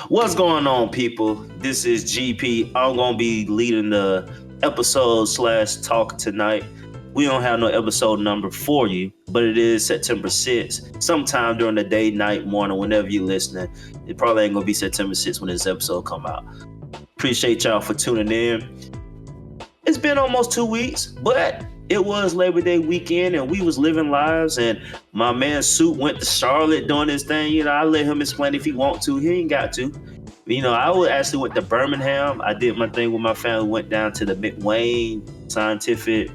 What's going on, people? This is GP. I'm gonna be leading the episode slash talk tonight. We don't have no episode number for you, but it is September 6th. Sometime during the day, night, morning, whenever you're listening. It probably ain't gonna be September 6th when this episode come out. Appreciate y'all for tuning in. It's been almost 2 weeks, but it was Labor Day weekend and we was living lives, and my man Soup went to Charlotte doing his thing. You know, I let him explain if he want to. He ain't got to. You know, actually went to Birmingham. I did my thing with my family, went down to the McWayne Scientific,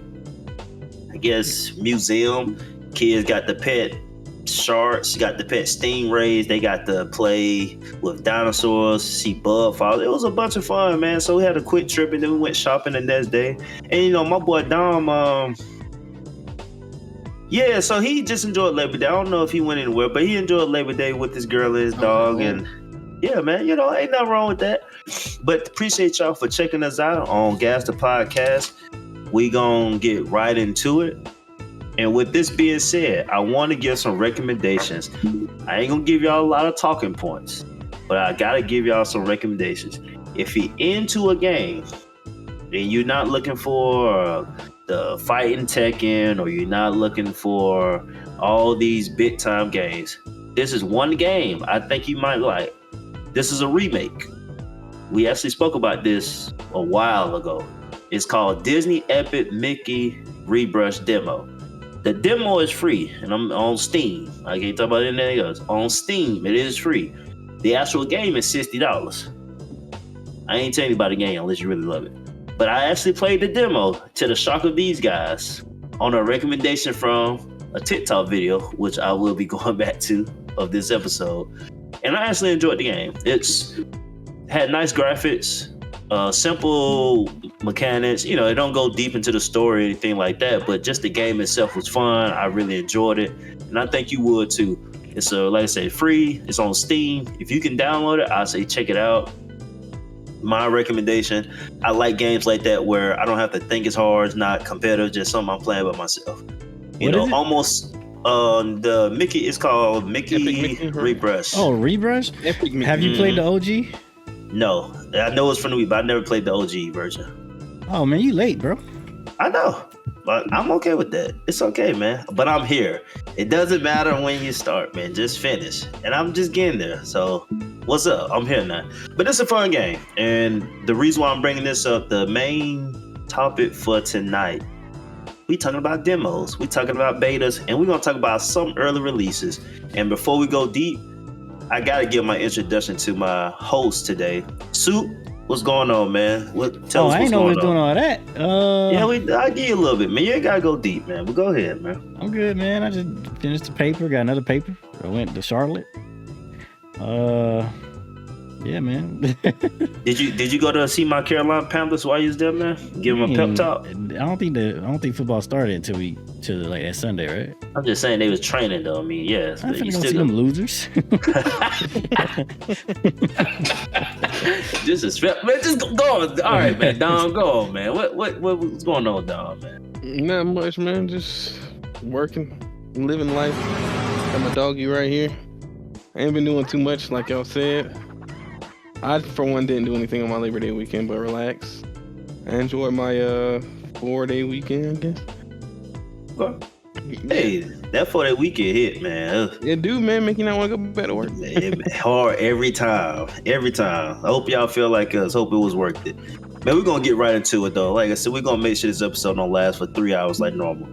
I guess, museum. Kids got the pet sharks, got the pet stingrays. They got to play with dinosaurs, see bug falls. It was a bunch of fun, man. So we had a quick trip and then we went shopping the next day. And you know, my boy Dom, yeah, so he just enjoyed Labor Day. I don't know if he went anywhere, but he enjoyed Labor Day with his girl and his dog. And yeah, man, you know, ain't nothing wrong with that. But appreciate y'all for checking us out on Gas the Podcast. We gonna get right into it. And with this being said, I want to give some recommendations. I ain't gonna give y'all a lot of talking points, but I gotta give y'all some recommendations. If you're into a game and you're not looking for the fighting Tekken, or you're not looking for all these big time games, this is one game I think you might like. This is a remake. We actually spoke about this a while ago. It's called Disney Epic Mickey Rebrush Demo. The demo is free, and I'm on Steam. I can't talk about anything else. On Steam, it is free. The actual game is $60. I ain't telling you about the game unless you really love it. But I actually played the demo, to the shock of these guys, on a recommendation from a TikTok video, which I will be going back to of this episode. And I actually enjoyed the game. It's had nice graphics, simple mechanics. You know, it don't go deep into the story or anything like that, but just the game itself was fun. I really enjoyed it, and I think you would too. It's like I said, free. It's on Steam. If you can download it, I say check it out. My recommendation. I like games like that where I don't have to think as hard. It's not competitive, just something I'm playing by myself. You know, almost. The Mickey is called Mickey Rebrush. Oh, Rebrush? Epic Mickey. Have you played the OG? No, I know it's from the Wii, but I never played the OG version. Oh man, you late, bro. I know, but I'm okay with that. It's okay, man. But I'm here. It doesn't matter when you start, man. Just finish, and I'm just getting there. So, what's up? I'm here now. But it's a fun game, and the reason why I'm bringing this up, the main topic for tonight, we talking about demos, we talking about betas, and we're gonna talk about some early releases. And before we go deep, I gotta give my introduction to my host today. Soup, what's going on, man? Tell us I what's ain't know going what's doing all that. Yeah, I'll give you a little bit, man. You ain't gotta go deep, man. But go ahead, man. I'm good, man. I just finished the paper, got another paper. I went to Charlotte. Yeah, man. Did you go to see my Carolina Panthers while you was there, man? Give them a pep talk. I don't think football started until like that Sunday, right? I'm just saying they was training though. I mean, yes. I'm finna go see them losers. Disrespect, man. Just go on. All right, man. Dom, go on, man. What's going on, Dom, man? Not much, man. Just working, living life. Got my doggy right here. I ain't been doing too much, like y'all said. I, for one, didn't do anything on my Labor Day weekend, but relax. I enjoyed my 4-day weekend, I guess. Okay. Hey, that 4-day weekend hit, man. It do, man. Make you not want to go back to work. Hard every time. Every time. I hope y'all feel like us. Hope it was worth it. Man, we're going to get right into it, though. Like I said, we're going to make sure this episode don't last for 3 hours like normal.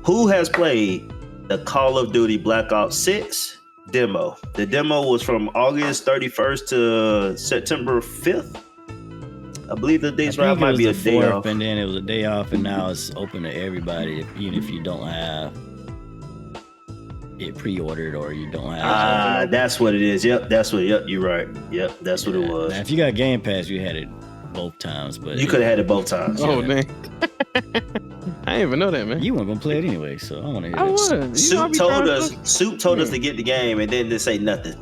Who has played the Call of Duty Black Ops 6 demo? The demo was from August 31st to September 5th. I believe the dates right. Might be a day off. And then it was a day off, and now it's open to everybody, even if you don't have it pre-ordered or you don't have. That's what it is. Yep, you're right. Yep, that's what it was. Now, if you got Game Pass, you had it both times, but you could have had it both times. Oh, dang. I didn't even know that, man. You weren't gonna play it anyway, so I want to hear it. Soup told us to get the game and then just say nothing.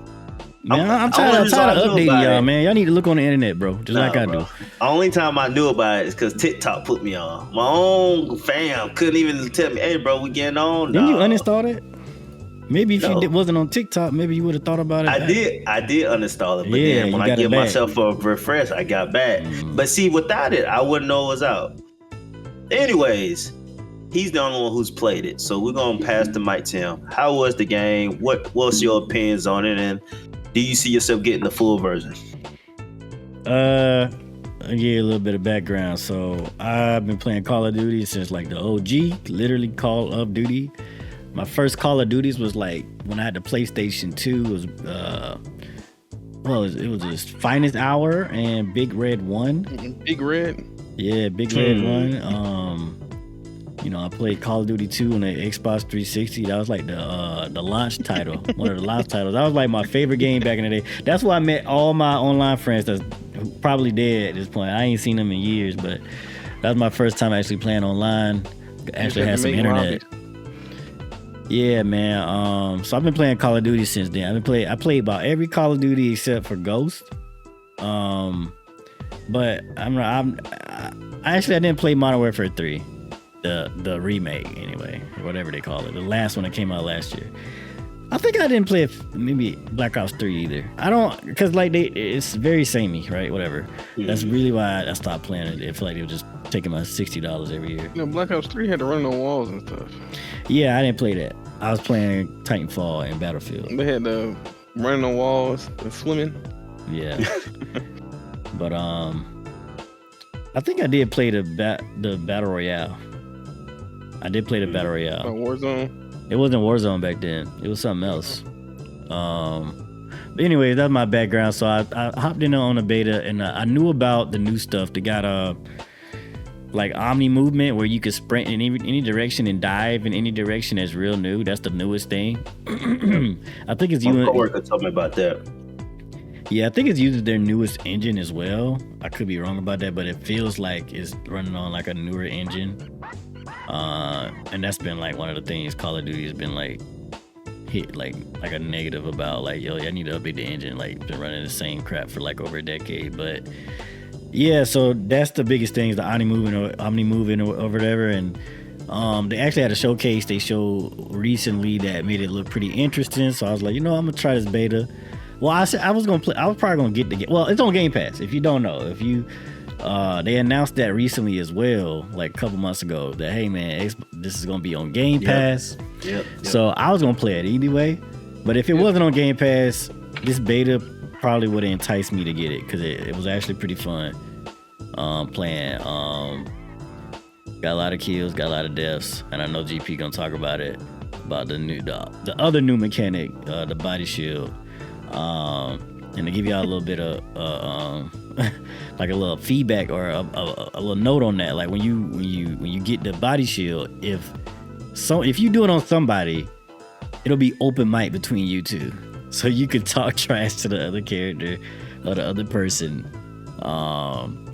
Man, I'm tired of updating y'all, man. Y'all need to look on the internet, bro. Just like I do. The only time I knew about it is because TikTok put me on. My own fam couldn't even tell me, hey, bro, we getting on. Didn't you uninstall it? Maybe if No. you wasn't on TikTok, maybe you would have thought about it. I did uninstall it, but Yeah, then when you I got it give back. myself a refresh, I got back. But see, without it, I wouldn't know it was out. Anyways, he's the only one who's played it, so we're gonna pass the mic to him. How was the game? What's your opinions on it, and do you see yourself getting the full version? I'll give you a little bit of background. So I've been playing Call of Duty since like the OG, literally Call of Duty. My first Call of Duties was like when I had the PlayStation 2. It was just Finest Hour and Big Red 1. Big Red? Yeah, Big Red 1. I played Call of Duty 2 on the Xbox 360. That was like the launch title, one of the launch titles. That was like my favorite game back in the day. That's why I met all my online friends that's probably dead at this point. I ain't seen them in years, but that was my first time actually playing online. Actually had some internet. Yeah, man. So I've been playing Call of Duty since then. I played about every Call of Duty except for Ghost. But I didn't play Modern Warfare 3. The remake anyway, or whatever they call it, the last one that came out last year. I think I didn't play maybe Black Ops 3 either. I don't, because like it's very samey, right? Whatever. That's really why I stopped playing it. It felt like they were just taking my $60 every year. Black Ops 3 had to run on walls and stuff. Yeah, I didn't play that. I was playing Titanfall and Battlefield. They had the running on walls, the swimming. Yeah. But I think I did play the Battle Royale. I did play the Battle Royale. Warzone? It wasn't Warzone back then. It was something else. But anyway, that's my background. So I hopped in on the beta, and I knew about the new stuff. They got like Omni movement, where you could sprint in any direction and dive in any direction. That's real new. That's the newest thing. I think it's My coworker told me about that. Yeah, I think it's using their newest engine as well. I could be wrong about that, but it feels like it's running on like a newer engine. And that's been like one of the things Call of Duty has been like hit like a negative about, like, yo, I need to update the engine. Like, been running the same crap for like over a decade. But yeah, so that's the biggest thing is the Omni moving or whatever. And they actually had a showcase they showed recently that made it look pretty interesting. So I was like, I'm gonna try this beta. Well, I said I was probably gonna get the game. Well, it's on Game Pass. If you don't know, they announced that recently as well, like a couple months ago, that hey man, this is gonna be on Game Pass. Yep. So I was gonna play it anyway, but if it wasn't on Game Pass, this beta probably would have enticed me to get it because it was actually pretty fun playing. Got a lot of kills, got a lot of deaths, and I know GP gonna talk about it, about the other new mechanic, the body shield. And to give y'all a little bit of like a little feedback or a little note on that, like when you get the body shield, if you do it on somebody, it'll be open mic between you two, so you could talk trash to the other character or the other person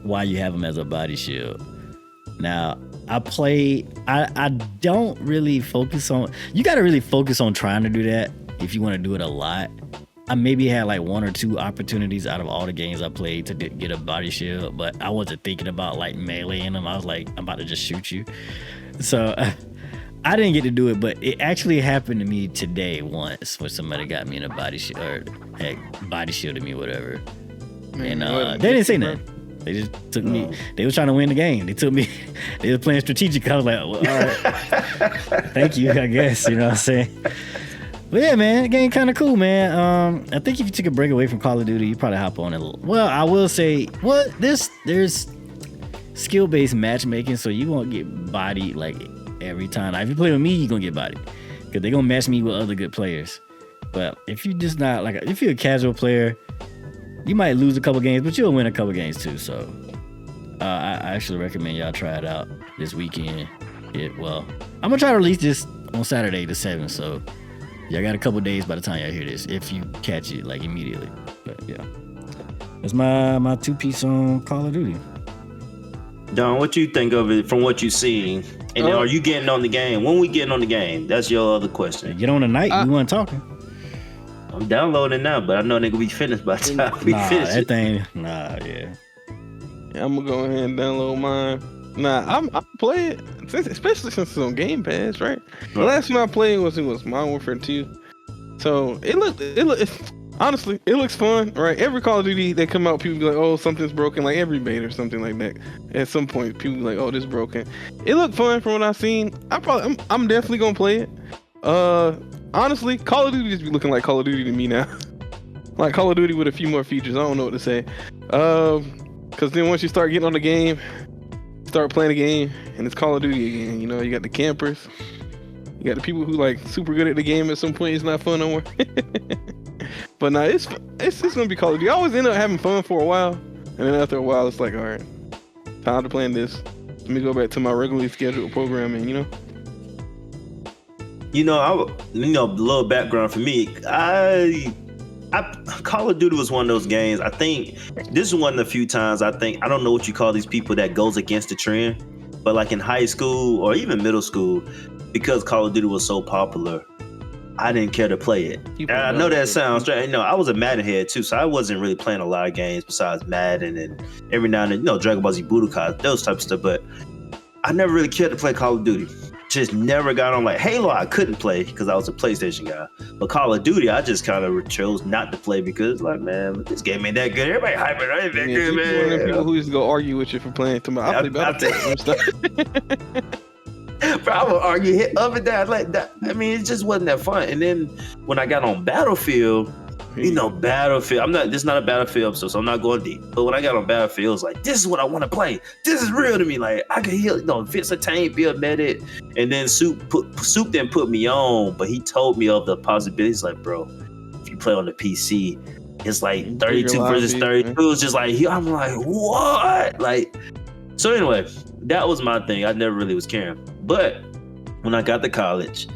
while you have them as a body shield. Now I don't really focus on, you got to really focus on trying to do that if you want to do it a lot. I maybe had like one or two opportunities out of all the games I played to get a body shield, but I wasn't thinking about like meleeing them. I was like, I'm about to just shoot you. So I didn't get to do it, but it actually happened to me today once where somebody got me in a body shield, or body shielded me, whatever. And they didn't say nothing. They just took me. They were trying to win the game. They took me. They were playing strategic. I was like, well, all right. Thank you, I guess. You know what I'm saying? But yeah, man, the game kind of cool, man. I think if you took a break away from Call of Duty, you probably hop on it a little. Well, I will say, there's skill-based matchmaking, so you won't get bodied like every time. Now, if you play with me, you're gonna get bodied because they're gonna match me with other good players. But if you're just not like, if you're a casual player, you might lose a couple games, but you'll win a couple games too. So I actually recommend y'all try it out this weekend. I'm gonna try to release this on Saturday the 7th, so y'all got a couple days by the time y'all hear this, if you catch it like immediately. But yeah, that's my 2-piece on Call of Duty. Don, what you think of it from what you've seen? And then are you getting on the game? When we getting on the game? That's your other question. Get on the night. You weren't talking. I'm downloading now, but I know they gonna be finished by the time we finish that it. thing. Yeah, I'm gonna go ahead and download mine. I'm play it, especially since it's on Game Pass, right? The last one I played was Modern Warfare 2. So honestly, it looks fun, right? Every Call of Duty they come out, people be like, "Oh, something's broken," like every beta or something like that. At some point, people be like, "Oh, this is broken." It looked fun from what I've seen. I'm definitely gonna play it. Honestly, Call of Duty just be looking like Call of Duty to me now. Like Call of Duty with a few more features. I don't know what to say. Because then once you start getting on the game, start playing the game, and it's Call of Duty again. You know, you got the campers, you got the people who like super good at the game. At some point, it's not fun no more. But nah, it's gonna be Call of Duty. I always end up having fun for a while, and then after a while, it's like, all right, time to plan this. Let me go back to my regularly scheduled programming. You know. A little background for me. Call of Duty was one of those games. I think this is one of the few times I don't know what you call these people that goes against the trend, but like in high school or even middle school, because Call of Duty was so popular, I didn't care to play it. And I know that sounds strange. I was a Madden head too, so I wasn't really playing a lot of games besides Madden and every now and then, Dragon Ball Z Budokai, those type of stuff. But I never really cared to play Call of Duty. Just never got on. Like Halo, I couldn't play because I was a PlayStation guy. But Call of Duty, I just kind of chose not to play because, like, man, this game ain't that good. Everybody hyping it, ain't that good, man. One of them people who used to go argue with you for playing tomorrow. I play Bro, I would argue hit up and down like that. I mean, it just wasn't that fun. And then when I got on Battlefield, Battlefield. This is not a Battlefield episode, so I'm not going deep. But when I got on Battlefield, it was like, this is what I want to play. This is real to me. Like I could heal, Vince Attain, be a medic, and then Soup didn't put me on, but he told me of the possibilities. Like, bro, if you play on the PC, it's like 32 versus 32. It was just like, I'm like, what? Like, so anyway, that was my thing. I never really was caring. But when I got to college,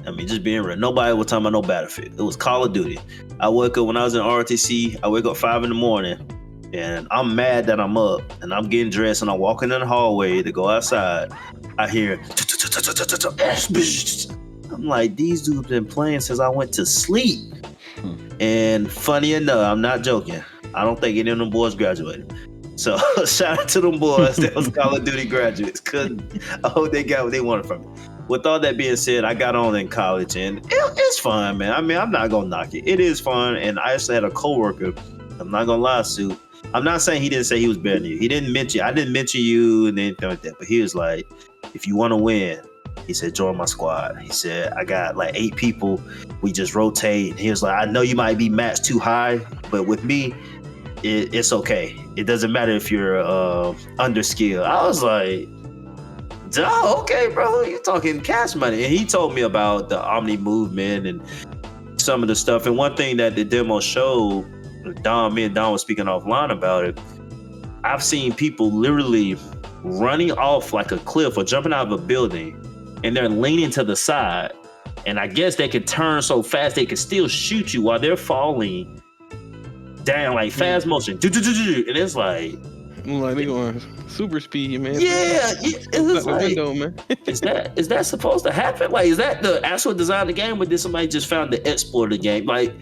I mean, just being real, nobody was talking about no Battlefield. It was Call of Duty. I woke up when I was in ROTC. I wake up 5 a.m, and I'm mad that I'm up, and I'm getting dressed, and I'm walking in the hallway to go outside. I hear, I'm like, these dudes been playing since I went to sleep. And funny enough, I'm not joking. I don't think any of them boys graduated. So shout out to them boys that was Call of Duty graduates, because I hope they got what they wanted from it. With all that being said, I got on in college, and it's fun, man. I mean, I'm not gonna knock it. It is fun, and I actually had a coworker. I'm not gonna lie, Sue. I'm not saying he didn't say he was better than you. He didn't mention. I didn't mention you and anything like that. But he was like, if you want to win, he said, join my squad. He said, I got like 8 people. We just rotate. And he was like, I know you might be matched too high, but with me, it's okay. It doesn't matter if you're under skill. I was like, duh, okay, bro, you talking cash money. And he told me about the Omni movement and some of the stuff. And one thing that the demo showed, me and Don was speaking offline about it, I've seen people literally running off like a cliff or jumping out of a building, and they're leaning to the side. And I guess they could turn so fast they could still shoot you while they're falling down, like fast motion. And it's like they going super speed, man. Yeah, it's like, window, man. is that supposed to happen? Like, is that the actual design of the game, or did somebody just found the exploit of the game? Like,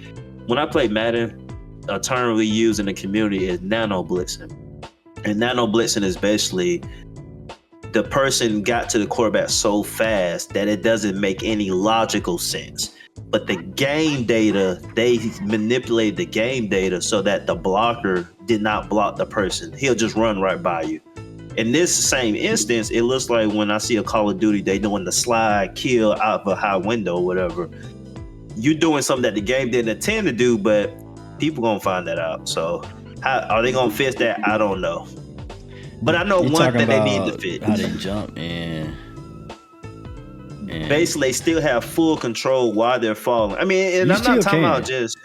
when I play Madden, a term we use in the community is nano blitzing. And nano blitzing is basically the person got to the quarterback so fast that it doesn't make any logical sense. But the game data, they manipulated the game data so that the blocker did not block the person. He'll just run right by you. In this same instance, it looks like when I see a Call of Duty, they doing the slide kill out of a high window or whatever. You're doing something that the game didn't intend to do, but people gonna find that out. So how are they gonna fix that? I don't know. But I know one thing they need to fix. How they jump and basically they still have full control while they're falling. I mean, and I'm not talking about just.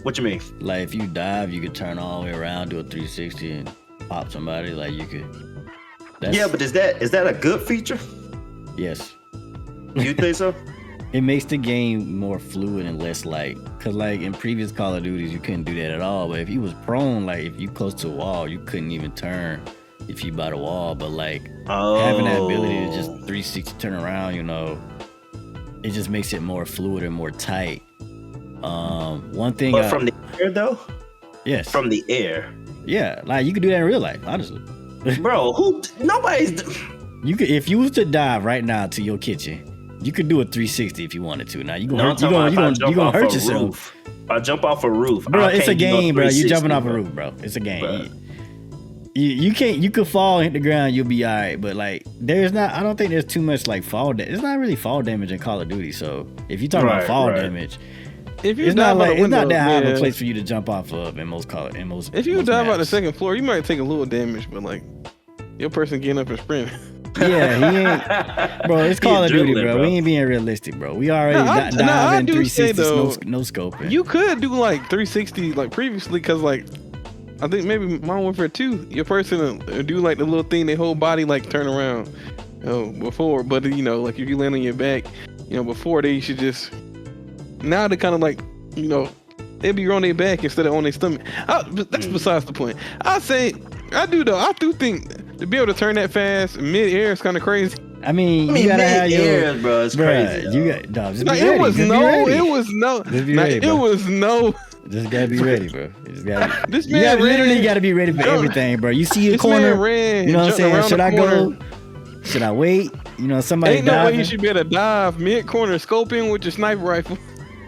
What you mean? Like if you dive, you could turn all the way around, do a 360, and pop somebody. Like you could. Yeah, but is that a good feature? Yes. You think so? It makes the game more fluid and less cause like in previous Call of Duties, you couldn't do that at all. But if you was prone, like if you close to a wall, you couldn't even turn if you by the wall. But having that ability to just 360 turn around, it just makes it more fluid and more tight. One thing. But from the air though? Yes. From the air. Yeah, like you could do that in real life, honestly. Bro, nobody's. You could, if you was to dive right now to your kitchen You could do a 360 if you wanted to. Now you No, gonna hurt yourself. Roof. If I jump off a roof, Bro, I it's a can't do no game, bro. You 360, jumping off a bro. roof, bro. It's a game. Bro. You can't. You could fall, hit the ground, you'll be all right. But like, there's not. I don't think there's too much like fall. It's not really fall damage in Call of Duty. So if you talk about fall damage, if you it's not like it's not that high of a yeah. place for you to jump off of in most Call. In most. If you most dive out the maps. second floor, you might take a little damage, but like your person getting up and sprinting. Yeah, he ain't. Bro, it's Call of Duty, bro. We ain't being realistic, bro. We already diving 360 no scoping. You could do like 360 like previously, cause like I think maybe Modern Warfare 2, your person do like the little thing, their whole body like turn around. Before, but like if you land on your back, before they should just. Now they kind of like, they be on their back instead of on their stomach. That's besides the point. I do think to be able to turn that fast mid-air is kind of crazy. I mean, you gotta have your bro. It's crazy. You got just be Like, ready. it was Just be ready, bro. no. Just gotta be ready, bro. You just gotta. This You man literally gotta be ready for everything, bro. You see a This corner, man ran, you know what I'm jumping saying? around Should the I corner. go? Should I wait? Somebody Ain't no way diving. you should be able to dive mid-corner, scoping with your sniper rifle.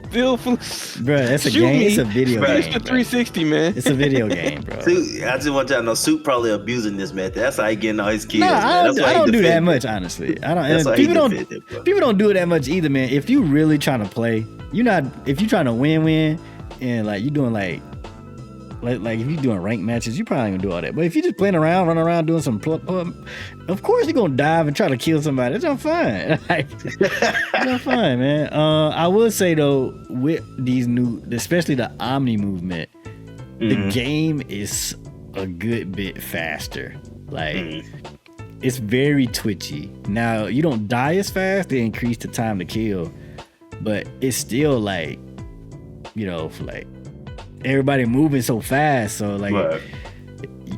Still, Bro, that's a shoot game. me. It's a video Finish game. the bro. 360, man. It's a video game, bro. See, I just want y'all to know, Soup probably abusing this method. That's how he getting all his kills. No, man. I That's why don't he do that defend much, it. honestly. I don't. That's And why he people don't. defend it, bro. People don't do it that much either, man. If you really trying to play, if you're trying to win, and like you doing like if you're doing ranked matches, you probably ain't gonna do all that. But if you're just playing around, running around doing some of course you're gonna dive and try to kill somebody. It's not fun. It's not fun, man. I will say though, with these new, especially the Omni movement, the game is a good bit faster. Like it's very twitchy. Now you don't die as fast. They increase the time to kill, but it's still like, like everybody moving so fast. So like Right.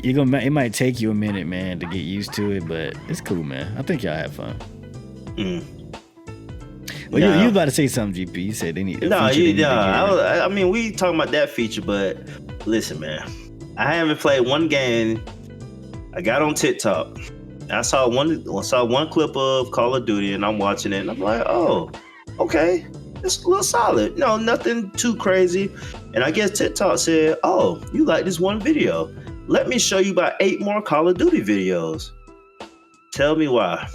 it might take you a minute, man, to get used to it, but it's cool, man. I think y'all have fun. Well, you about to say something, GP. You said they need. I mean, we talking about that feature, but listen, man, I haven't played one game. I got on TikTok. I saw one clip of Call of Duty, and I'm watching it, and I'm like, oh, okay, it's a little solid. No, nothing too crazy. And I guess TikTok said, oh, you like this one video? Let me show you about 8 more Call of Duty videos. Tell me why.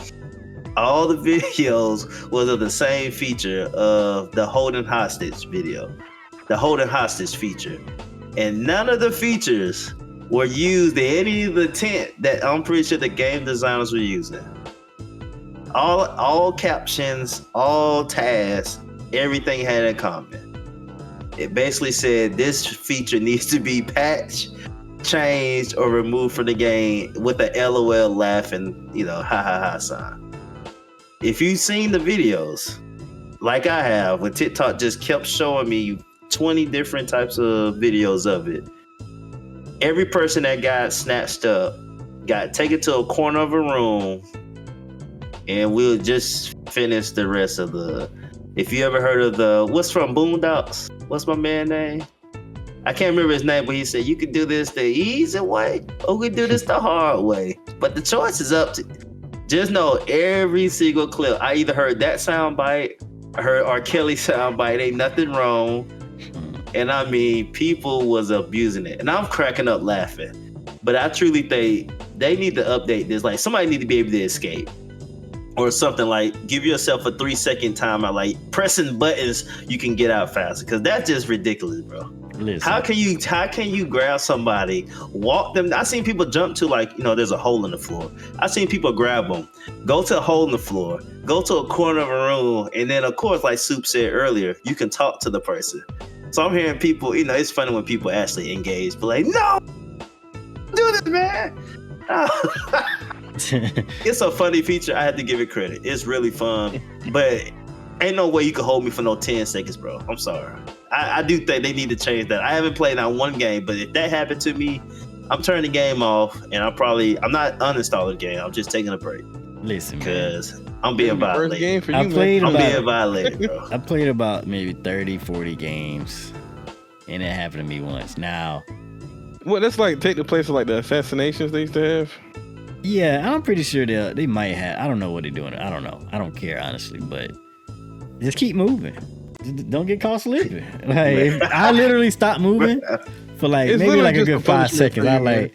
All the videos was of the same feature of the holding hostage video, the holding hostage feature. And none of the features were used in any of the tent that I'm pretty sure the game designers were using. All captions, all tasks, everything had in common. It basically said this feature needs to be patched, changed, or removed from the game with a LOL laughing, ha ha ha sign. If you've seen the videos, like I have, when TikTok just kept showing me 20 different types of videos of it, every person that got snatched up got taken to a corner of a room, and we'll just finish the rest of the. If you ever heard of what's from Boondocks? What's my man's name? I can't remember his name, but he said you could do this the easy way, or we could do this the hard way. But the choice is up to. Just know every single clip. I either heard that sound bite, I heard R. Kelly sound bite. Ain't nothing wrong. And I mean, people was abusing it, and I'm cracking up laughing. But I truly think they need to update this. Like somebody need to be able to escape. Or something like give yourself a 3-second timer, like pressing buttons you can get out faster, because that's just ridiculous, bro. Listen. How can you grab somebody, walk them? I seen people jump to there's a hole in the floor. I seen people grab them, go to a hole in the floor, go to a corner of a room, and then of course, like Soup said earlier, you can talk to the person. So I'm hearing people, it's funny when people actually engage, but like, no, do this, man. It's a funny feature. I had to give it credit. It's really fun, but ain't no way you can hold me for no 10 seconds, bro. I'm sorry. I do think they need to change that. I haven't played that one game, but if that happened to me, I'm turning the game off, and I'm not uninstalling the game. I'm just taking a break. Listen, because I'm being First game violated. for you, I played man. I'm about- being violated, bro. I played about maybe 30, 40 games, and it happened to me once. Now, Well, that's like take the place of like the assassinations they used to have. yeah, I'm pretty sure they might have. I don't know what they're doing. I don't know. I don't care, honestly, but just keep moving. Don't get caught slipping. Like I literally stopped moving for like It's maybe like a literally good just a 5 punishment seconds. for I you, man. like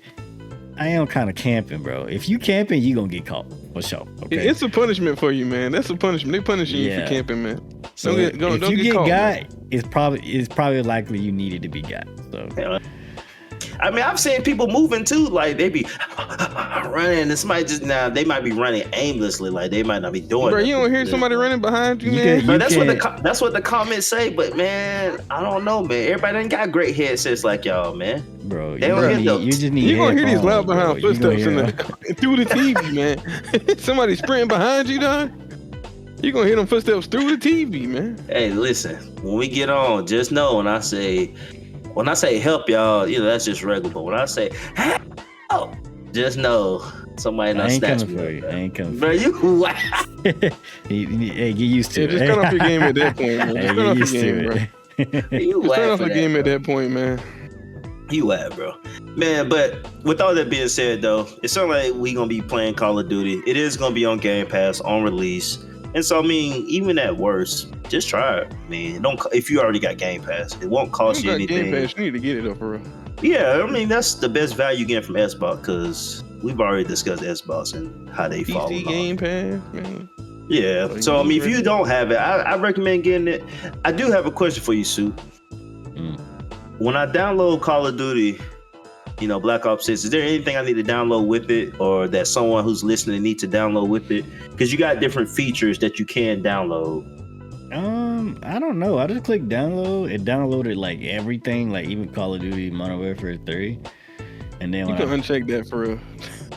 I am kind of camping, bro. If you camping, you gonna get caught for sure. Okay. It's a punishment for you, man. That's a punishment. They punishing you Yeah. for camping, man. So Don't if you get get caught, got, it's probably likely you needed to be got. So I mean, I've seen people moving too. Like they be running. This might just now they might be running aimlessly. Like they might not be doing. Bro, you don't hear nothing. somebody running behind you, You man. can- Bro, you that's what the comments say. But man, I don't know, man. Everybody ain't got great headsets like y'all, man. bro, They don't hear you just need You're gonna hear these headphones, loud bro. behind You gonna footsteps hear through the TV, man. Somebody sprinting behind you, dog. You're gonna hear them footsteps through the TV, man. Hey, listen. When we get on, just know when I say help, y'all, that's just regular. But when I say help, just know somebody I done ain't snatched coming me. for you. I ain't coming for Bro, you Hey, get used to Yeah, it. just turn off your game at that point, man. Hey, Just turn get off your used game, to bro. it. you Just turn off for the that, game at bro. that point, man. You at, bro. Man, but with all that being said, though, it sounds like we gonna be playing Call of Duty. It is gonna be on Game Pass on release, and so I mean, even at worst, just try it. I mean, don't if you already got Game Pass, it won't cost you You got anything. Game Pass, you need to get it up for real. Yeah, I mean that's the best value you get from Xbox because we've already discussed Xbox and how they fall PC off. Game Pass, man. Yeah, So so I you mean, if you ready? don't have it, I recommend getting it. I do have a question for you, Sue. Mm. When I download Call of Duty, Black Ops 6, is there anything I need to download with it or that someone who's listening needs to download with it? Because you got different features that you can download. I don't know. I just clicked download. It downloaded like everything, like even Call of Duty Modern Warfare 3. And then You when can uncheck that for real.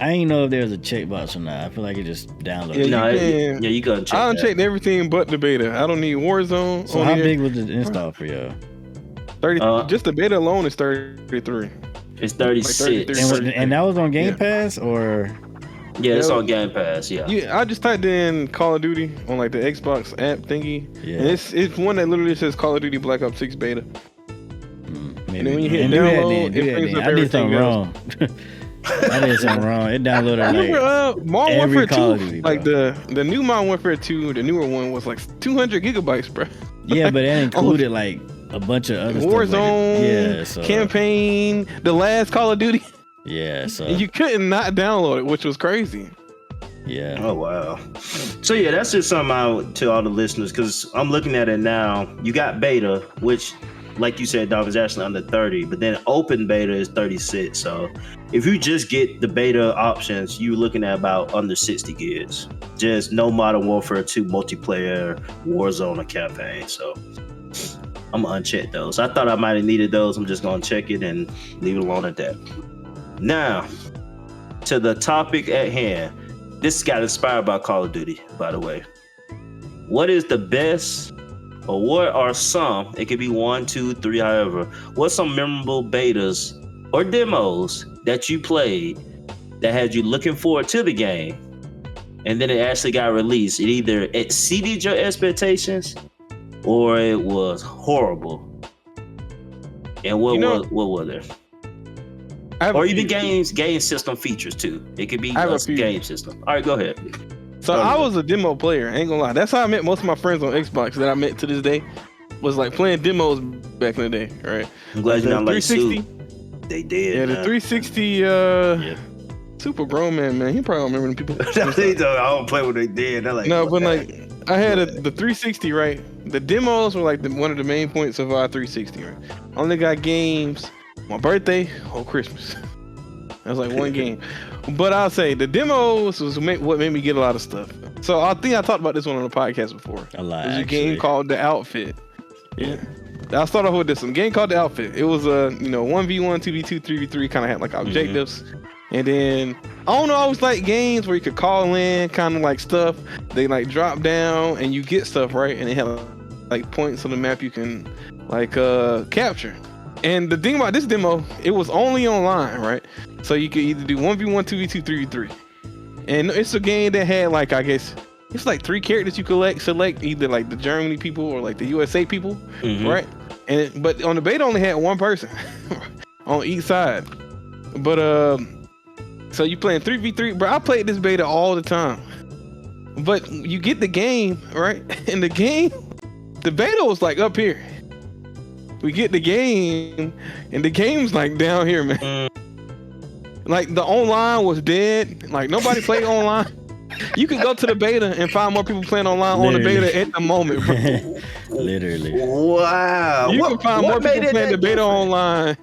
I ain't know if there's a checkbox or not. I feel like it just downloaded. Yeah, No, you can. you can check I that. unchecked everything but the beta. I don't need Warzone. So on how here. big was the install for y'all? 30. Uh, Just the beta alone is 33. It's 36. And that was on Game Yeah. Pass or Yeah, it's Yeah. on Game Pass. Yeah. Yeah, I just typed in Call of Duty on like the Xbox app thingy. yeah? And it's one that literally says Call of Duty Black Ops 6 beta. Maybe. And then when you hit And do that download, then, do it that brings then. up I did something everything wrong. I did something wrong. It downloaded Remember, like Modern every Warfare Call of 2, Duty, like bro. the new Modern Warfare 2, the newer one was like 200 gigabytes, bro. yeah, but that included like a bunch of other stuff. Like Warzone, yeah, so campaign, the last Call of Duty, yeah, so and you couldn't not download it, which was crazy. yeah. Oh wow. So yeah, that's just something out to all the listeners because I'm looking at it now. You got beta, which, like you said, Dog, is actually under 30, but then open beta is 36. So if you just get the beta options, you're looking at about under 60 gigs. Just no Modern Warfare 2 multiplayer, Warzone, or campaign. So I'm gonna uncheck those. I thought I might have needed those. I'm just gonna check it and leave it alone at that. Now, to the topic at hand. This got inspired by Call of Duty, by the way. What is the best, or what are some, it could be 1, 2, 3, however, what's some memorable betas or demos that you played that had you looking forward to the game, and then it actually got released? It either exceeded your expectations or it was horrible. And what were there? Or even game system features too. It could be I have a a few. game system. All right, go ahead. So I was a demo player. I ain't gonna lie. That's how I met most of my friends on Xbox that I met to this day. Was like playing demos back in the day, right? I'm glad you're not like 360. Sue. They did. Yeah, the man. 360. Super grown man. He probably don't remember them people. They don't- I don't play what they did. They're like, No, what but the like heck? I had the 360, right? The demos were like one of the main points of our 360, right? Only got games my birthday or Christmas. That was like one game. But I'll say the demos was what made me get a lot of stuff. So I think I talked about this one on the podcast before. A lot. There's a actually. game called The Outfit. Yeah. I'll start off with this one. Game called The Outfit. It was a 1v1, 2v2, 3v3 kind of had like objectives. And then I don't know, I always like games where you could call in kind of like stuff. They like drop down and you get stuff, right? And they have like points on the map you can like capture. And the thing about this demo, it was only online, right? So you could either do 1v1, 2v2, 3v3. And it's a game that had like, I guess, it's like 3 characters you could select either like the Germany people or like the USA people, right? And but on the beta only had one person on each side. But so you playing 3v3, bro. I played this beta all the time. But you get the game, right? And the game The beta was like up here. We get the game, and the game's like down here, man. Like the online was dead. Like nobody played online. You can go to the beta and find more people playing online on the beta at the moment, bro. Literally. Wow. You can find more people playing the beta online.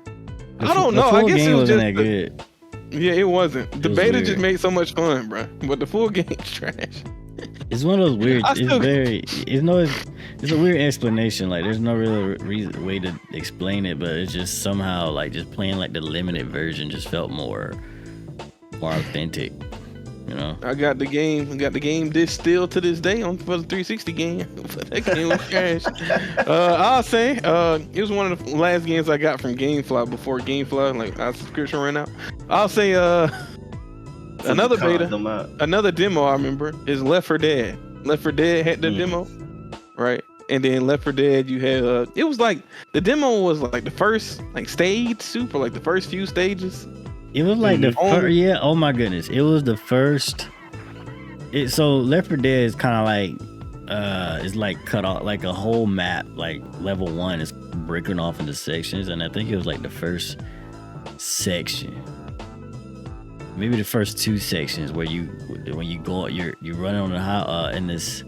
I don't know. I guess it was just that good. Yeah, it wasn't. The was beta weird. just made so much fun, bro. But the full game's trash. It's one of those weird. It's a weird explanation. Like, there's no real way to explain it, but it's just somehow like just playing like the limited version just felt more authentic. You know, I got the game. This still to this day for the 360 game. But that game was trash. I'll say it was one of the last games I got from GameFly before GameFly, like our subscription ran out. I'll say another beta, another demo I remember is Left 4 Dead. Left 4 Dead had the demo, right? And then Left 4 Dead, you had it was like the demo was like the first like stage super, like the first few stages. It was like the first, yeah. Oh my goodness, it was the first. So Left 4 Dead is kind of like, it's like cut off like a whole map. Like level 1 is breaking off into sections, and I think it was like the first section, maybe the first 2 sections where when you go, you're running on the in this.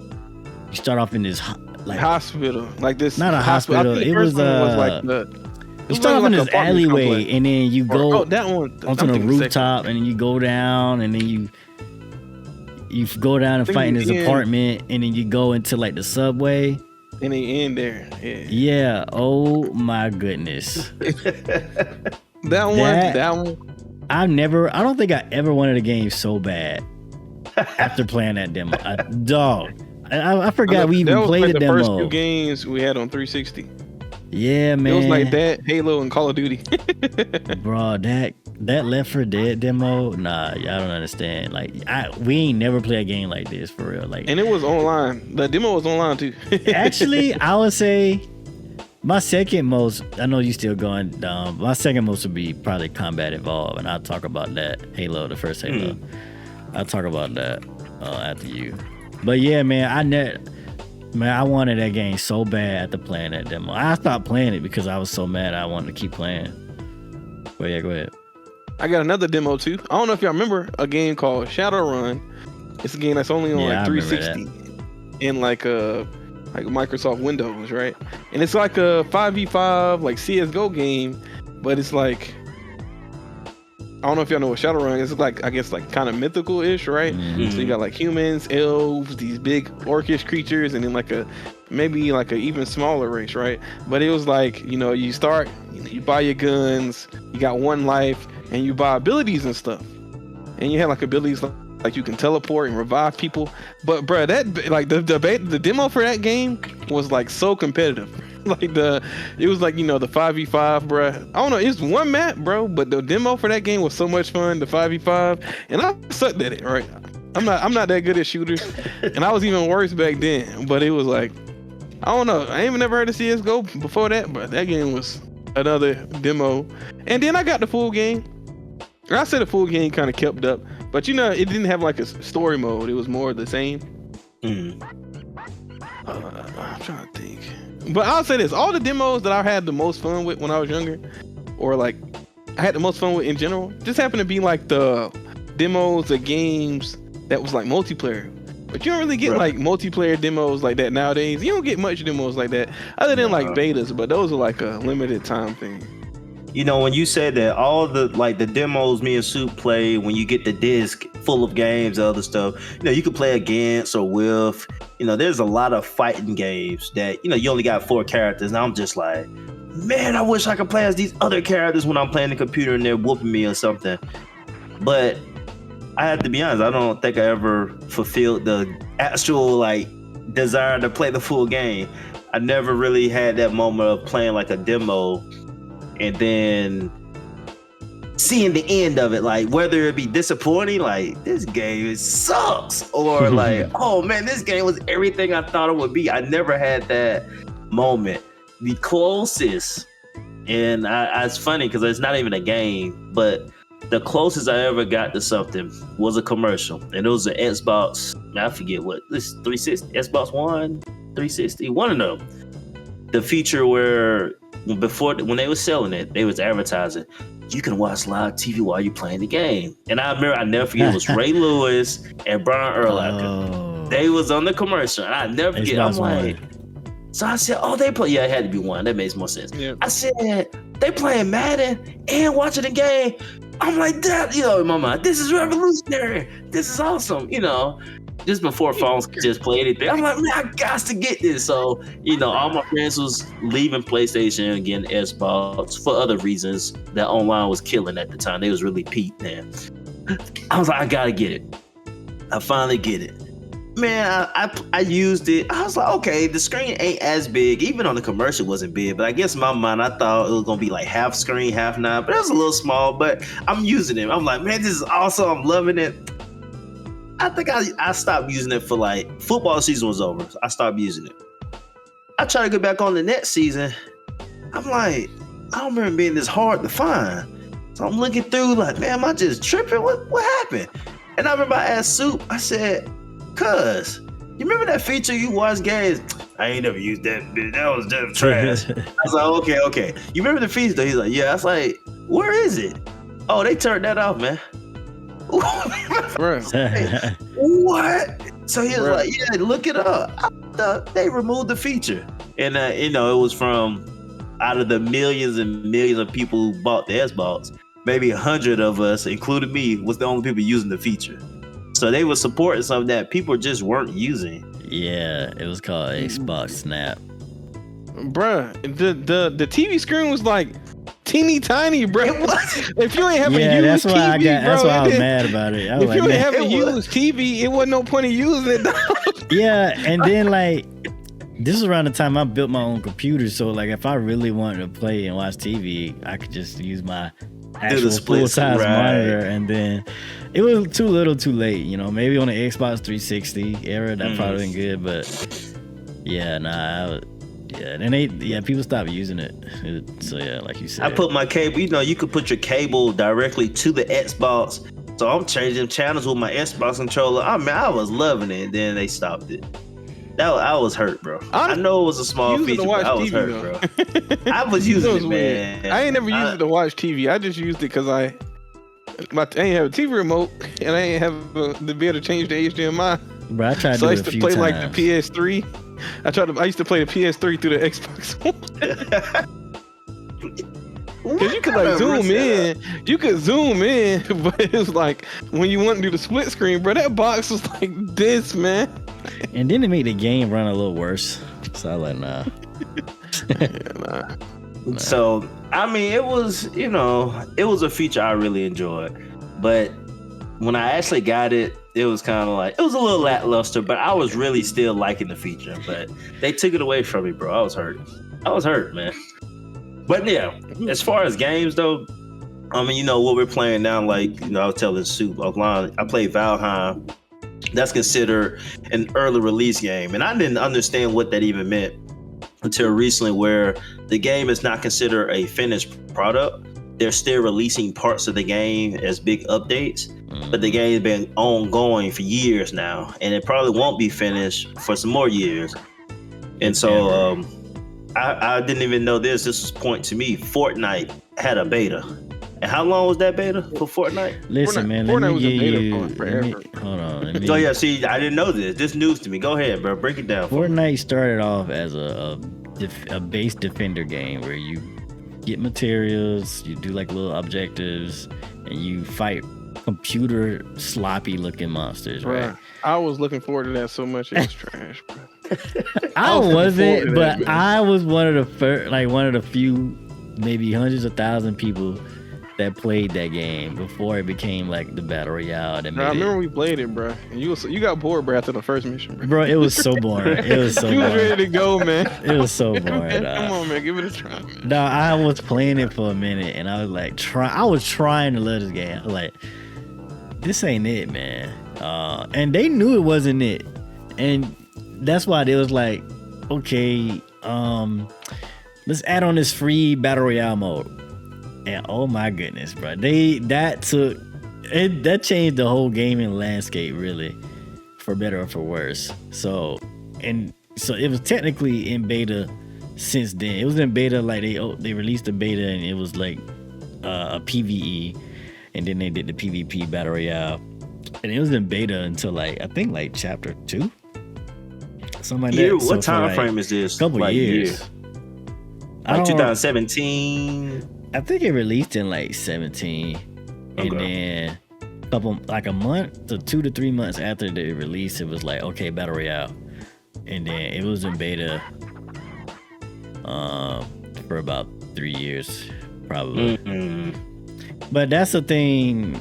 You start off in this like hospital, like this. Not a hospital. It was like the. You start off in this alleyway, complex. And then you go that one, onto the rooftop, and then you go down, and then you go down and fight in this apartment, and then you go into like the subway. And they end there. Yeah. Yeah. Oh my goodness. That one. I don't think I ever wanted a game so bad after playing that demo. I forgot we even played the demo. The first 2 games we had on 360. Yeah, man. It was like that, Halo, and Call of Duty. Bro, that Left 4 Dead demo, nah, y'all don't understand. Like, we ain't never play a game like this for real. Like, and it was online. The demo was online too. Actually, I would say my second most. I know you still going down. My second most would be probably Combat Evolved, and I'll talk about that. Halo, the first Halo. I'll talk about that after you. But yeah, man, I wanted that game so bad after playing that demo. I stopped playing it because I was so mad I wanted to keep playing. But yeah, go ahead. I got another demo too. I don't know if y'all remember a game called Shadowrun. It's a game that's only on like 360 and like Microsoft Windows, right? And it's like a 5v5 like CS:GO game, but it's like, I don't know if y'all know what Shadowrun is. It's like, I guess, like kind of mythical-ish, right? Mm-hmm. So you got like humans, elves, these big orcish creatures, and then like maybe like a even smaller race, right? But it was like, you start, you buy your guns, you got 1 life, and you buy abilities and stuff. And you have like abilities like you can teleport and revive people. But bruh, that like the demo for that game was like so competitive. Like it was like, the 5v5, bruh. I don't know, it's 1 map, bro, but the demo for that game was so much fun, the 5v5, and I sucked at it, right? I'm not that good at shooters, and I was even worse back then, but it was like, I don't know, I ain't even never heard of CS:GO before that, but that game was another demo. And then I got the full game. I said the full game kind of kept up, but it didn't have like a story mode, it was more of the same. I'm trying to think. But I'll say this, all the demos that I had the most fun with when I was younger, or like I had the most fun with in general, just happened to be like the demos of games that was like multiplayer. But you don't really get like multiplayer demos like that nowadays. You don't get much demos like that other than like betas, but those are like a limited time thing. When you said that, all the demos me and Soup play, when you get the disc full of games, other stuff, you can play against or with. There's a lot of fighting games that you only got 4 characters, and I'm just like, man, I wish I could play as these other characters when I'm playing the computer and they're whooping me or something. But I have to be honest, I don't think I ever fulfilled the actual desire to play the full game. I never really had that moment of playing like a demo and then seeing the end of it, like whether it be disappointing, like this game sucks, or like, oh man, this game was everything I thought it would be. I never had that moment. The closest, and it's funny because it's not even a game, but the closest I ever got to something was a commercial, and it was an Xbox. I forget what this 360, Xbox One, 360, one of them. the feature where before when they were selling it, they was advertising you can watch live TV while you're playing the game. And I remember, I never forget, it was Ray Lewis and Brian Urlacher. Oh. They was on the commercial. And I never forget. I'm like, so I said, oh, they play. Yeah, it had to be one. That makes more sense. Yep. I said, they playing Madden and watching the game. I'm like, that, in my mind, this is revolutionary. This is awesome, Just before phones could just play anything. I'm like, man, I got to get this. So, all my friends was leaving PlayStation and getting Xbox for other reasons. That online was killing at the time. They was really peaked, man. I was like, I gotta get it. I finally get it. Man, I used it. I was like, okay, the screen ain't as big. Even on the commercial, it wasn't big. But I guess in my mind, I thought it was gonna be like half screen, half not. But it was a little small. But I'm using it. I'm like, man, this is awesome. I'm loving it. I think I stopped using it for like football season was over. I stopped using it. I tried to get back on the next season. I'm like, I don't remember being this hard to find. So I'm looking through like, man, am I just tripping? What happened? And I remember I asked Soup, I said, cuz, you remember that feature you watch games? I ain't never used that bitch. That was just trash. I was like, okay. You remember the feature though? He's like, yeah. I was like, where is it? Oh, they turned that off, man. What? So he was like, yeah, look it up. I thought they removed the feature. And, it was from out of the millions and millions of people who bought the Xbox, maybe 100 of us, including me, was the only people using the feature. So they were supporting something that people just weren't using. Yeah, it was called Xbox Snap. Bruh, the TV screen was like teeny tiny, bro. If you ain't having used TV, that's why I was mad about it. If you ain't having used TV, it wasn't no point in using it, dog. Yeah, and then like this is around the time I built my own computer, so like if I really wanted to play and watch TV, I could just use my actual full-size monitor, and then it was too little too late, maybe on the Xbox 360 era that probably been good, but yeah, people stopped using it. So yeah, like you said, I put my cable, you could put your cable directly to the Xbox, so I'm changing channels with my Xbox controller. I was loving it, and then they stopped it. I was hurt, bro. I know it was a small feature, but I was hurt, bro. I was using it, man. I ain't never used it to watch TV. I just used it because I ain't have a TV remote, and I ain't have to be able to change the HDMI. Bro, I tried to do it a few times. Like the PS3. I used to play the PS3 through the Xbox One. Cause you could like zoom in. You could zoom in, but it's like when you want to do the split screen, bro, that box was like this, man. And then it made the game run a little worse. So I was like, nah. Nah. So I mean, it was a feature I really enjoyed, but when I actually got it, it was kind of like, it was a little lackluster, but I was really still liking the feature. But they took it away from me, bro. I was hurt, man. But yeah, as far as games though, I mean, what we're playing now, like, I was telling Soup offline, I played Valheim. That's considered an early release game. And I didn't understand what that even meant until recently, where the game is not considered a finished product. They're still releasing parts of the game as big updates, but the game's been ongoing for years now, and it probably won't be finished for some more years. And so I didn't even know this. This was point to me. Fortnite had a beta. And how long was that beta for Fortnite? Listen, man, let me give you. Hold on. Oh yeah, see, I didn't know this. This news to me. Go ahead, bro. Break it down. Fortnite started off as a base defender game where you get materials, you do like little objectives, and you fight computer sloppy looking monsters, right? I was looking forward to that so much. It was trash, bro. I wasn't, but I was one of the first, like one of the few, maybe hundreds of thousands people that played that game before it became like the battle royale. I remember we played it, bro. And you got bored, bro, after the first mission, bro. Bro, it was so boring. It was so you boring. was ready to go, man. It was so boring. Come on, man, give it a try, man. No, I was playing it for a minute, and I was like, I was trying to love this game. I was like, this ain't it, man. And they knew it wasn't it, and that's why they was like, okay, let's add on this free battle royale mode. And oh my goodness, bro, that changed the whole gaming landscape, really, for better or for worse. So it was technically in beta since then. It was in beta, like they released the beta and it was like a PvE, and then they did the PvP battle royale, and it was in beta until like I think like chapter 2, something like that. What time frame is this? Couple like years. Like 2017. I think it released in like 17, and then a month to 2 to 3 months after the release, it was like okay, battle royale, and then it was in beta for about 3 years probably. But that's the thing,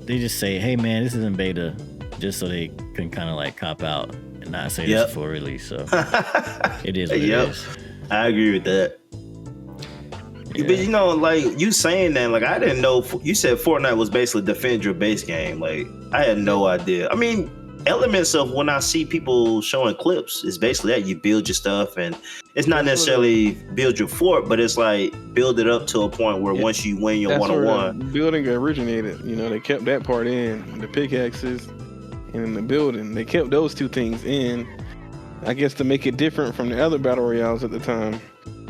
they just say, hey man, this is in beta, just so they can kind of like cop out and not say this before release. So it is what it is. I agree with that. But you know, like you saying that, like I didn't know. You said Fortnite was basically defend your base game. Like I had no idea. I mean, elements of when I see people showing clips, it's basically that you build your stuff, and it's not necessarily build your fort, but it's like build it up to a point where once you win your 1-on-1, building originated. You know, they kept that part in the pickaxes and in the building. They kept those two things in, I guess, to make it different from the other battle royales at the time.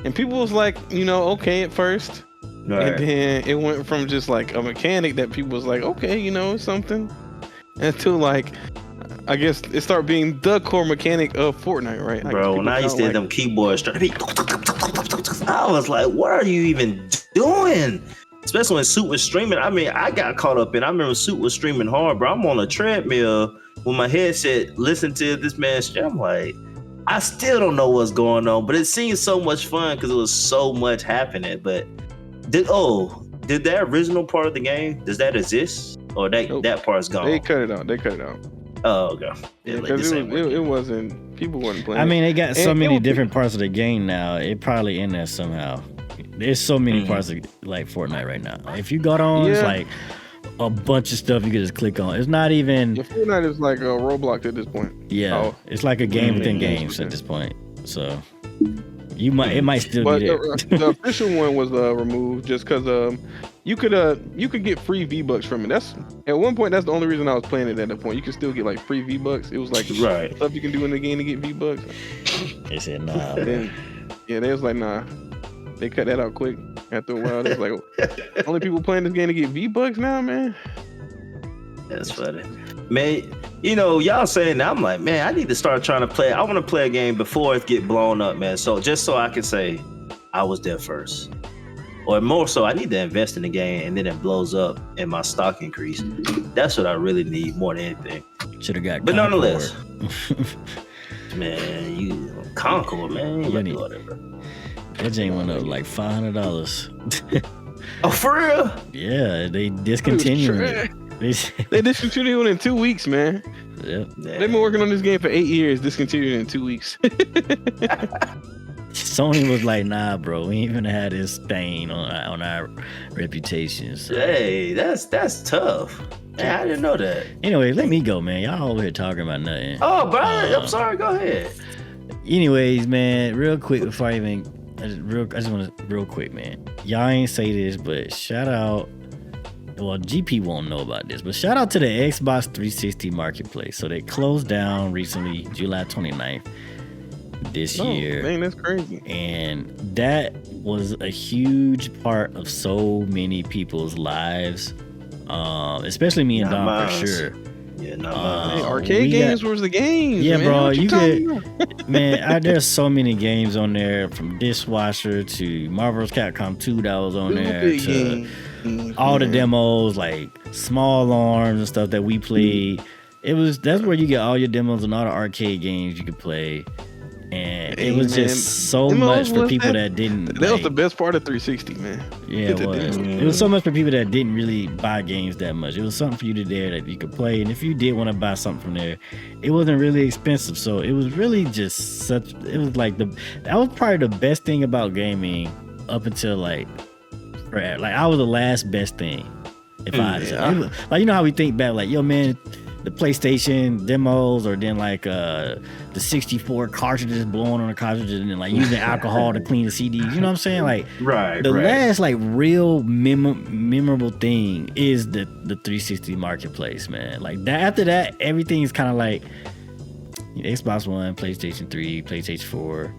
And people was like, you know, okay at first. Right. And then it went from just like a mechanic that people was like, okay, you know, something. Until like, I guess it started being the core mechanic of Fortnite, right? Bro, when I used to hear them keyboards start to be, I was like, what are you even doing? Especially when Suit was streaming. I mean, I got caught up in, I remember Suit was streaming hard, bro. I'm on a treadmill with my headset, listening to this man's stream. I'm like, I still don't know what's going on, but it seems so much fun because it was so much happening. But did that original part of the game, does that exist? Or that part's gone? They cut it out. Oh, okay. Yeah, because it wasn't, people wasn't playing. I mean, they got so many different parts of the game now. It probably in there somehow. There's so many parts of like Fortnite right now. If you got on, it's like a bunch of stuff you can just click on. It's not even. Fortnite is like a Roblox at this point. Yeah, it's like a game within games at this point. So it might still be there. The official one was removed just because you could get free V-Bucks from it. That's at one point that's the only reason I was playing it at that point. You could still get like free V-Bucks. It was like stuff you can do in the game to get V-Bucks. They said nah. Then, they was like nah. They cut that out quick. After a while, they was like, only people playing this game to get V-Bucks now, man. That's funny. Man, you know, y'all saying that, I'm like, man, I need to start trying to play. I want to play a game before it get blown up, man. So just so I can say I was there first. Or more so, I need to invest in the game and then it blows up and my stock increase. That's what I really need more than anything. Should have got But Concord. nonetheless. Man, you Concord, man. You do whatever. That thing went up like $500. Oh, for real? Yeah, they discontinued it. They discontinued it in 2 weeks, man. Yep. They've been working on this game for 8 years, discontinued it in 2 weeks. Sony was like, nah, bro, we ain't gonna have this stain on our reputation. So. Hey, that's tough. Man, I didn't know that. Anyway, let me go, man. Y'all over here talking about nothing. Oh, bro, I'm sorry. Go ahead. Anyways, man, real quick before I even, I just want to real quick, man. Y'all ain't say this, but shout out. Well, GP won't know about this, but shout out to the Xbox 360 Marketplace. So they closed down recently, July 29th this year. Man, that's crazy. And that was a huge part of so many people's lives, especially me and Dom for sure. Yeah, hey, arcade games was the games. Yeah, man. bro, you could. Man, there's so many games on there, from Dishwasher to Marvel's Capcom 2 that was on there to all the demos, like Small Arms and stuff that we played. That's where you get all your demos and all the arcade games you could play. And it was just so much for people that didn't. That was the best part of 360, man. Yeah, it was. It was so much for people that didn't really buy games that much. It was something for you to there that you could play. And if you did want to buy something from there, it wasn't really expensive. So it was really just it was like that was probably the best thing about gaming up until like I was the last best thing. If I had to say. Like, you know how we think back, like, yo, man, the PlayStation demos, or then like the 64 cartridges, blowing on the cartridges and then like using alcohol to clean the CDs. You know what I'm saying? Like the last like real memorable thing is the 360 Marketplace, man. Like that. After that, everything's kind of like Xbox One, PlayStation 3, PlayStation 4.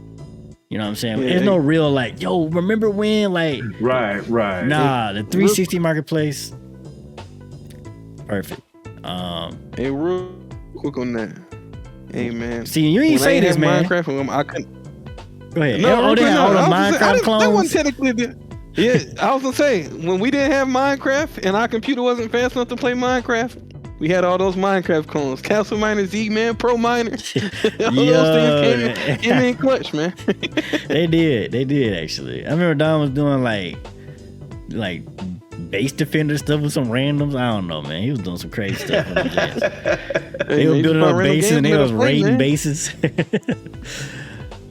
You know what I'm saying? Yeah, There's no real like, yo, remember when? Like, Right. nah, the 360 marketplace, perfect. Hey, real quick on that. Hey man, See, you ain't when say I this, had man. Minecraft, I couldn't. Go ahead. No, They had all the Minecraft that clones. wasn't technically. Yeah, I was gonna say when we didn't have Minecraft and our computer wasn't fast enough to play Minecraft, we had all those Minecraft clones. Castle Miner, Z-Man, Pro Miner. All those things came in clutch, man. They did actually. I remember Don was doing like base defender stuff with some randoms. I don't know, man. He was doing some crazy stuff. They were building up bases and they was raiding bases.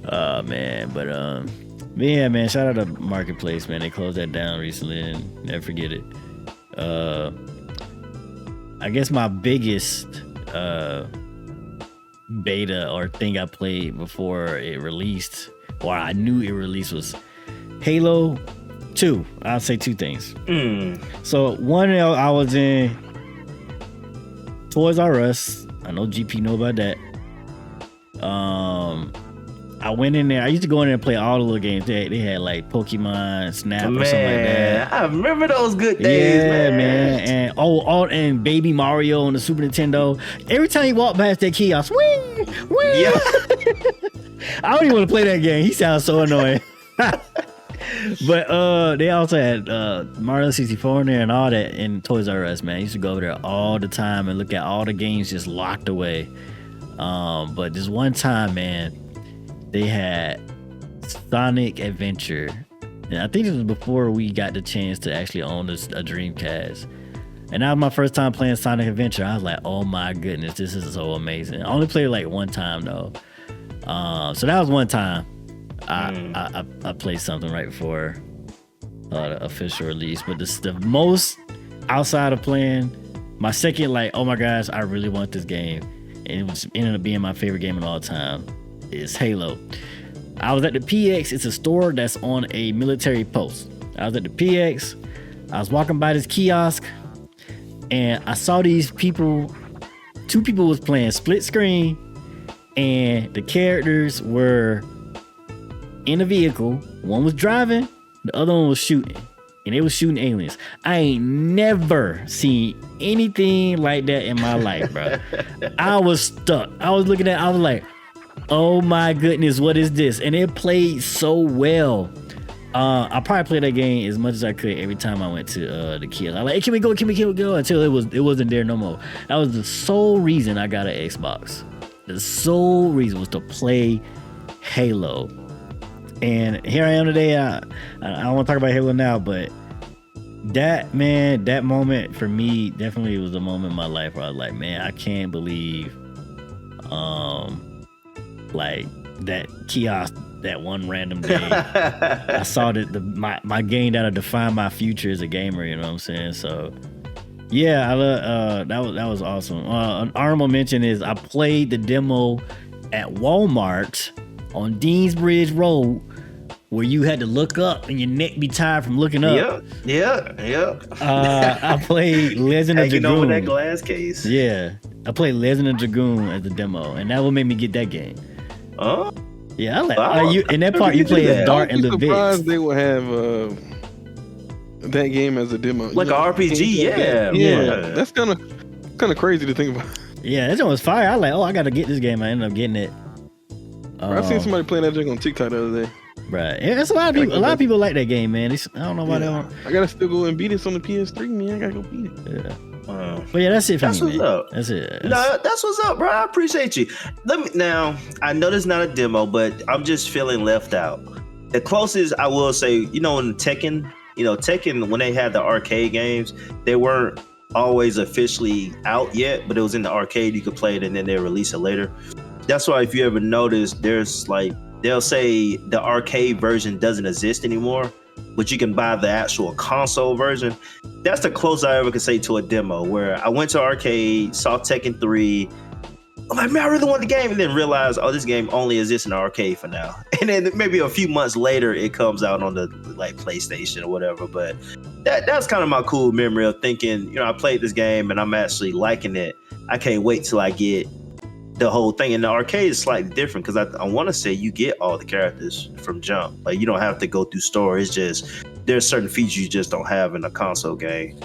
Oh man, but yeah, man. Shout out to Marketplace, man. They closed that down recently, and never forget it. I guess my biggest beta or thing I played before it released, or I knew it released, was Halo 2. I'll say two things. So one, I was in Toys R Us. I know GP know about that. I went in there. I used to go in there and play all the little games. They had like Pokemon Snap or something like that. I remember those good days, man. And and Baby Mario on the Super Nintendo. Every time you walk past that kiosk, wing. Yeah. I don't even want to play that game. He sounds so annoying. But they also had Mario 64 in there and all that in Toys R Us, man. I used to go over there all the time and look at all the games just locked away. But this one time, man, they had Sonic Adventure. And I think this was before we got the chance to actually own a Dreamcast. And that was my first time playing Sonic Adventure. I was like, oh my goodness, this is so amazing. I only played it like one time though. So that was one time I played something right before the official release. But the most outside of playing, my second like, oh my gosh, I really want this game. And it ended up being my favorite game of all time. Is Halo. I was at the PX. It's a store that's on a military post. I was at the PX. I was walking by this kiosk and I saw these people. Two people was playing split screen and the characters were in a vehicle. One was driving, the other one was shooting. And they was shooting aliens. I ain't never seen anything like that in my life, bro. I was stuck. I was looking at it, I was like, oh my goodness, what is this? And it played so well. I probably played that game as much as I could every time I went to the kiosk. I was like, hey, can we go? Until it wasn't there no more. That was the sole reason I got an Xbox. The sole reason was to play Halo. And here I am today. I don't want to talk about Halo now, but that moment for me definitely was a moment in my life where I was like, man, I can't believe like that kiosk that one random day I saw that my game that'll define my future as a gamer, you know what I'm saying? So yeah, I love that was awesome. An honorable mention is I played the demo at Walmart on Deansbridge Road, where you had to look up and your neck be tired from looking up. Yeah. I played Legend of Dragoon. Over that glass case. Yeah, I played Legend of Dragoon as the demo, and that what made me get that game. Oh. Yeah, I like in that part you play as Dart and the Vix. Surprised they would have that game as a demo. Like an RPG, yeah. That's kind of crazy to think about. Yeah, that one was fire. I was like, I gotta get this game. I ended up getting it. I seen somebody playing that joke on TikTok the other day. Right, yeah, it's a lot of people. A lot of people like that game, man. I don't know why they don't. I gotta still go and beat it on the PS3, man. I gotta go beat it. Yeah. But yeah, that's it for me. What's up. That's it. No, that's what's up, bro. I appreciate you. Now, I know this is not a demo, but I'm just feeling left out. The closest I will say, in Tekken, when they had the arcade games, they weren't always officially out yet, but it was in the arcade. You could play it, and then they release it later. That's why if you ever notice, there's like they'll say the arcade version doesn't exist anymore, but you can buy the actual console version. That's the closest I ever could say to a demo, where I went to arcade, saw Tekken 3. I'm like, man, I really want the game, and then realized, this game only exists in the arcade for now. And then maybe a few months later, it comes out on the like PlayStation or whatever. But that's kind of my cool memory of thinking, I played this game and I'm actually liking it. I can't wait till I get the whole thing. And the arcade is slightly different because I want to say you get all the characters from jump. Like you don't have to go through story. It's just there's certain features you just don't have in a console game,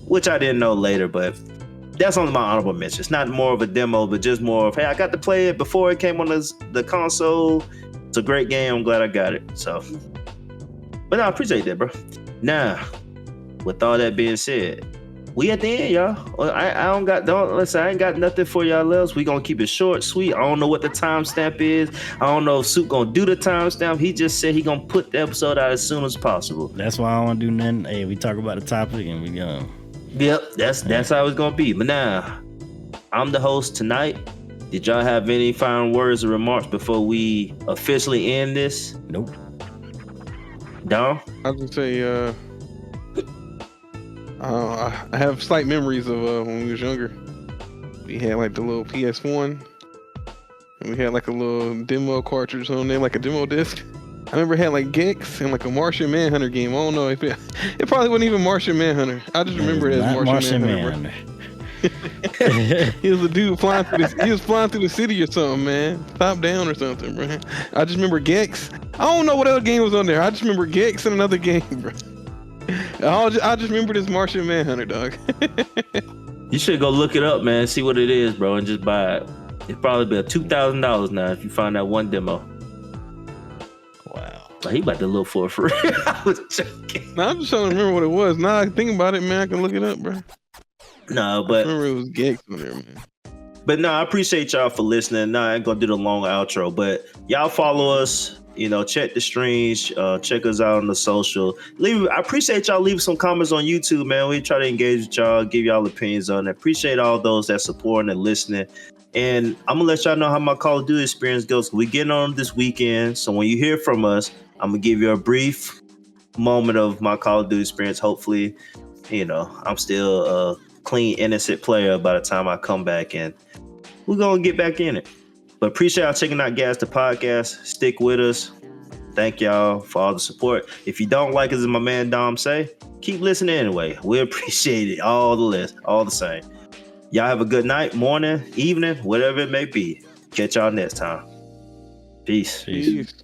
which I didn't know later. But that's only my honorable mention. It's not more of a demo, but just more of, hey, I got to play it before it came on the console. It's a great game. I'm glad I got it. So, but no, I appreciate that, bro. Now, with all that being said, we at the end, y'all. I ain't got nothing for y'all else. We gonna keep it short, sweet. I don't know what the timestamp is. I don't know if Soup gonna do the timestamp. He just said he gonna put the episode out as soon as possible. That's why I don't want to do nothing. Hey, we talk about the topic and we go. Yep, that's how it's gonna be. But now, I'm the host tonight. Did y'all have any final words or remarks before we officially end this? Nope. Dom? I was gonna say, I have slight memories of when we was younger. We had like the little PS1, and we had like a little demo cartridge on there, like a demo disc. I remember it had like Gex and like a Martian Manhunter game. I don't know if it probably wasn't even Martian Manhunter. I just remember it as Martian Manhunter. He was a dude flying through he was flying through the city or something, man. Top down or something, bro. I just remember Gex. I don't know what other game was on there. I just remember Gex and another game, bro. I just remember this Martian Manhunter, dog. You should go look it up, man. See what it is, bro, and just buy it. It'd probably be $2,000 now if you find that one demo. Wow. Like, he about to look for it for real. I was joking. Nah, I'm just trying to remember what it was. Now I think about it, man. I can look it up, bro. No, but I remember it was Gex on there, man. But no, I appreciate y'all for listening. No, I ain't gonna do the long outro, but y'all follow us. You know, check the streams, check us out on the social. I appreciate y'all leaving some comments on YouTube, man. We try to engage with y'all, give y'all opinions on it. Appreciate all those that supporting and listening. And I'm gonna let y'all know how my Call of Duty experience goes. We getting on this weekend, so when you hear from us, I'm gonna give you a brief moment of my Call of Duty experience. Hopefully, you know, I'm still a clean, innocent player by the time I come back, and we're gonna get back in it. But appreciate y'all checking out Gas the Podcast. Stick with us. Thank y'all for all the support. If you don't like us, as my man Dom say, keep listening anyway. We appreciate it. All the same. Y'all have a good night, morning, evening, whatever it may be. Catch y'all next time. Peace. Peace.